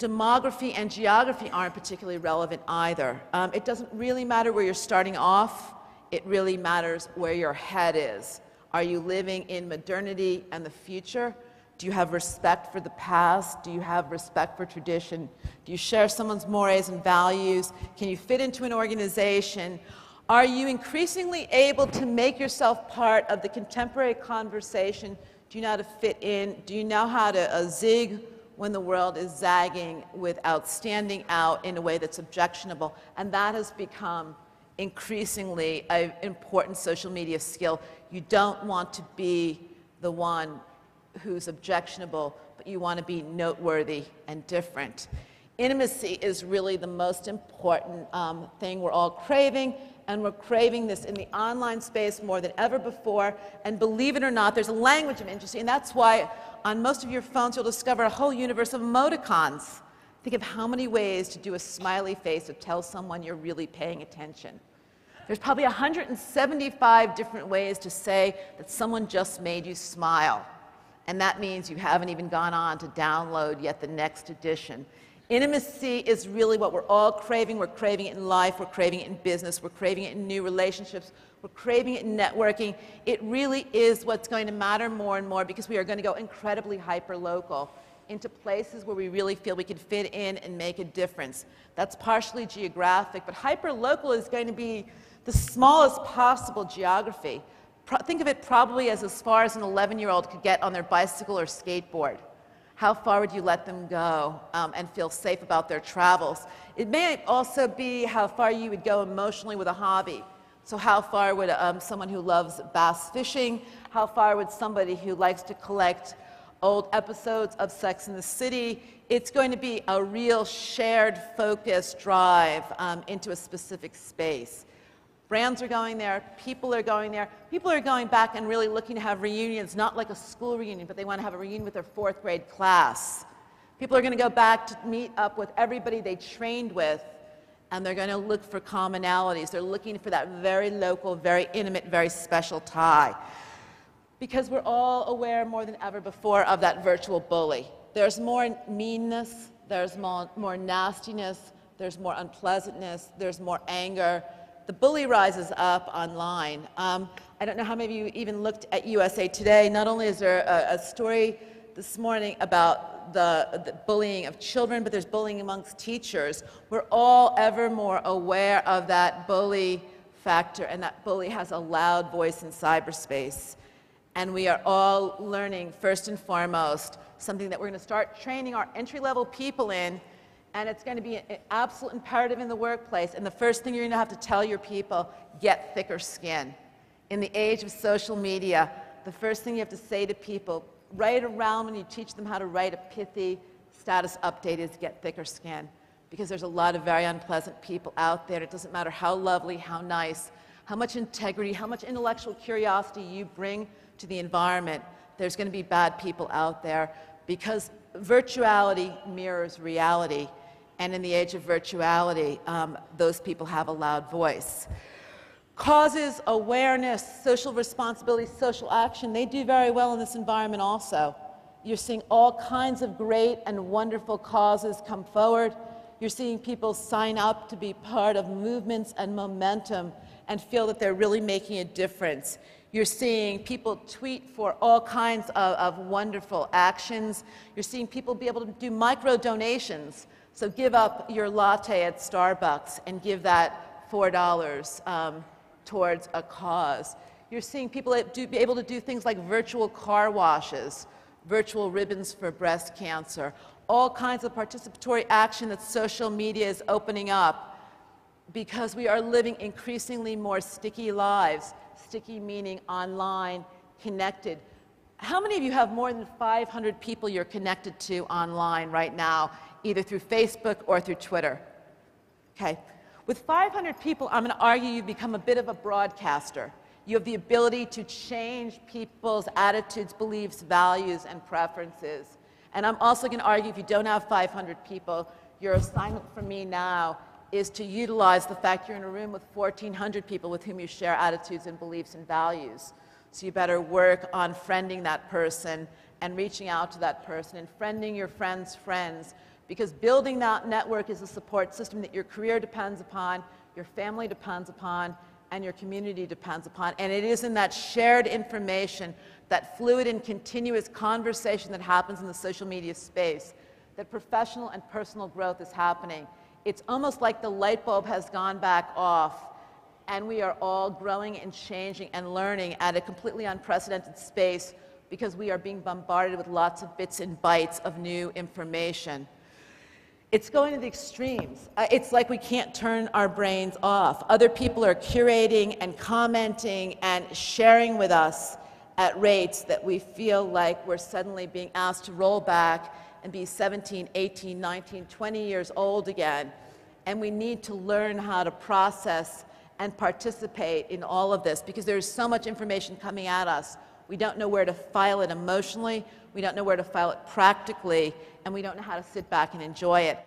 Demography and geography aren't particularly relevant either. It doesn't really matter where you're starting off. It really matters where your head is. Are you living in modernity and the future? Do you have respect for the past? Do you have respect for tradition? Do you share someone's mores and values? Can you fit into an organization? Are you increasingly able to make yourself part of the contemporary conversation? Do you know how to fit in? Do you know how to zig when the world is zagging without standing out in a way that's objectionable? And that has become increasingly an important social media skill. You don't want to be the one who's objectionable, but you want to be noteworthy and different. Intimacy is really the most important thing we're all craving, and we're craving this in the online space more than ever before. And believe it or not, there's a language of intimacy, and that's why on most of your phones you'll discover a whole universe of emoticons. Think of how many ways to do a smiley face to tell someone you're really paying attention. There's probably 175 different ways to say that someone just made you smile. And that means you haven't even gone on to download yet the next edition. Intimacy is really what we're all craving. We're craving it in life, we're craving it in business, we're craving it in new relationships, we're craving it in networking. It really is what's going to matter more and more, because we are going to go incredibly hyper-local into places where we really feel we can fit in and make a difference. That's partially geographic, but hyper-local is going to be the smallest possible geography. Think of it probably as far as an 11-year-old could get on their bicycle or skateboard. How far would you let them go and feel safe about their travels? It may also be how far you would go emotionally with a hobby. So how far would someone who loves bass fishing, how far would somebody who likes to collect old episodes of Sex and the City? It's going to be a real shared focus drive into a specific space. Brands are going there, people are going there. People are going back and really looking to have reunions, not like a school reunion, but they want to have a reunion with their 4th grade class. People are going to go back to meet up with everybody they trained with, and they're going to look for commonalities. They're looking for that very local, very intimate, very special tie. Because we're all aware more than ever before of that virtual bully. There's more meanness, there's more nastiness, there's more unpleasantness, there's more anger. The bully rises up online. I don't know how many of you even looked at USA Today. Not only is there a story this morning about the bullying of children, but there's bullying amongst teachers. We're all ever more aware of that bully factor, and that bully has a loud voice in cyberspace. And we are all learning, first and foremost, something that we're going to start training our entry-level people in. And it's going to be an absolute imperative in the workplace. And the first thing you're going to have to tell your people, get thicker skin. In the age of social media, the first thing you have to say to people, right around when you teach them how to write a pithy status update, is get thicker skin. Because there's a lot of very unpleasant people out there. It doesn't matter how lovely, how nice, how much integrity, how much intellectual curiosity you bring to the environment. There's going to be bad people out there, because virtuality mirrors reality. And in the age of virtuality, those people have a loud voice. Causes, awareness, social responsibility, social action, they do very well in this environment also. You're seeing all kinds of great and wonderful causes come forward. You're seeing people sign up to be part of movements and momentum and feel that they're really making a difference. You're seeing people tweet for all kinds of wonderful actions. You're seeing people be able to do micro donations. So give up your latte at Starbucks and give that $4 towards a cause. You're seeing people be able to do things like virtual car washes, virtual ribbons for breast cancer, all kinds of participatory action that social media is opening up, because we are living increasingly more sticky lives. Sticky meaning online, connected. How many of you have more than 500 people you're connected to online right now, either through Facebook or through Twitter? Okay. With 500 people, I'm going to argue you've become a bit of a broadcaster. You have the ability to change people's attitudes, beliefs, values, and preferences. And I'm also going to argue if you don't have 500 people, your assignment for me now is to utilize the fact you're in a room with 1,400 people with whom you share attitudes and beliefs and values. So you better work on friending that person and reaching out to that person and friending your friends' friends, Because building that network is a support system that your career depends upon, your family depends upon, and your community depends upon. And it is in that shared information, that fluid and continuous conversation that happens in the social media space, that professional and personal growth is happening. It's almost like the light bulb has gone back off, and we are all growing and changing and learning at a completely unprecedented space because we are being bombarded with lots of bits and bytes of new information. It's going to the extremes. It's like we can't turn our brains off. Other people are curating and commenting and sharing with us at rates that we feel like we're suddenly being asked to roll back and be 17, 18, 19, 20 years old again. And we need to learn how to process and participate in all of this because there's so much information coming at us. We don't know where to file it emotionally, we don't know where to file it practically, and we don't know how to sit back and enjoy it.